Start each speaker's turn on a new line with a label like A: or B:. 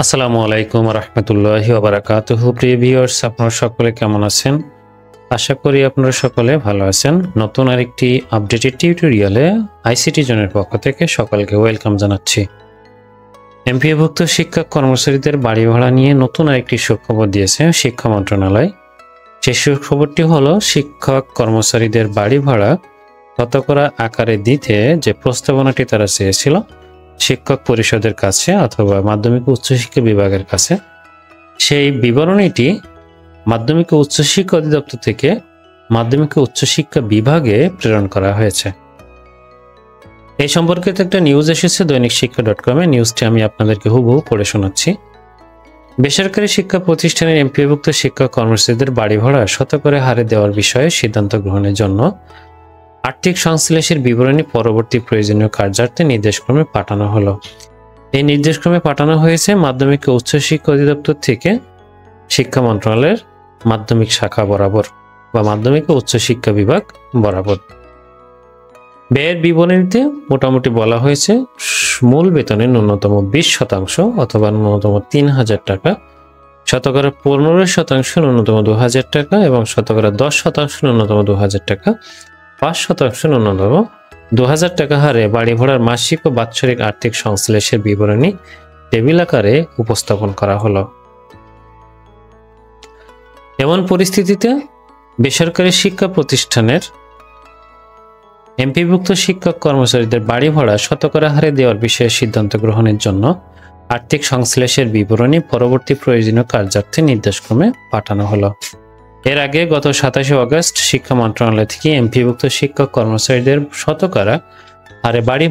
A: আসসালামু আলাইকুম রহমতুল্লাহি ওয়া বারাকাতুহু। প্রিয় ভিউয়ার্স, আপনারা সকলে কেমন আছেন? আশা করি আপনারা সকলে ভালো আছেন। নতুন আরেকটি আপডেটেড টিউটোরিয়ালে আইসিটি জোনের পক্ষ থেকে সকলকে ওয়েলকাম জানাচ্ছি। এমপিওভুক্ত শিক্ষক কর্মচারীদের বাড়ি ভাড়া নিয়ে নতুন আরেকটি সুখবর দিয়েছে শিক্ষা মন্ত্রণালয়। সেই সুখবরটি হলো, শিক্ষক কর্মচারীদের বাড়ি ভাড়া শতকরা আকারে দিতে যে প্রস্তাবনাটি তারা চেয়েছিল শিক্ষক পরিষদের কাছে অথবা মাধ্যমিক উচ্চশিক্ষা বিভাগের কাছে, সেই বিবরণীটি মাধ্যমিক ও উচ্চশিক্ষা অধিদপ্তর থেকে মাধ্যমিক ও উচ্চশিক্ষা বিভাগে প্রেরণ করা হয়েছে। এই সম্পর্কিত একটা নিউজ এসেছে দৈনিক শিক্ষা.com-এ। নিউজটি আমি আপনাদেরকে হুবহু পড়ে শোনাচ্ছি। বেসরকারি শিক্ষা প্রতিষ্ঠানের এমপিওভুক্ত শিক্ষক কর্মচারীদের বাড়ি ভাড়া শতকরা হারে দেওয়ার বিষয়ে সিদ্ধান্ত গ্রহণের জন্য আর্থিক সংশ্লেষের বিবরণী পরবর্তী প্রয়োজনীয় কার্যার্থে নির্দেশক্রমে পাঠানো হলো। এই নির্দেশক্রমে পাঠানো হয়েছে মাধ্যমিক ও উচ্চশিক্ষা অধিদপ্তর থেকে শিক্ষা মন্ত্রণালয়ের মাধ্যমিক শাখা বরাবর বা মাধ্যমিক ও উচ্চশিক্ষা বিভাগ বরাবর। ব্যয়ের বিবরণীতে মোটামুটি বলা হয়েছে, মূল বেতনের ন্যূনতম 20% অথবা ন্যূনতম 3000 টাকা, শতকরা 15% ন্যূনতম 2000 টাকা এবং শতকরা 10% ন্যূনতম 2000 টাকা, 5% ন্যূনতম 2000 টাকা হারে বাড়ি ভাড়ার মাসিক ও বাৎসরিক আর্থিক সংশ্লেষের বিবরণী টেবিল আকারে উপস্থাপন করা হলো। এমন পরিস্থিতিতে বেসরকারি শিক্ষা প্রতিষ্ঠানের এমপিভুক্ত শিক্ষক কর্মচারীদের বাড়ি ভাড়া শতকরা হারে দেওয়ার বিষয়ে সিদ্ধান্ত গ্রহণের জন্য আর্থিক সংশ্লেষের বিবরণী পরবর্তী প্রয়োজনীয় কার্যার্থে নির্দেশক্রমে পাঠানো হলো। এর আগে গত 27 আগস্ট শিক্ষা মন্ত্রণালয় থেকে এমপিভুক্ত শিক্ষক কর্মচারীদের শতকরা হারে বাড়ি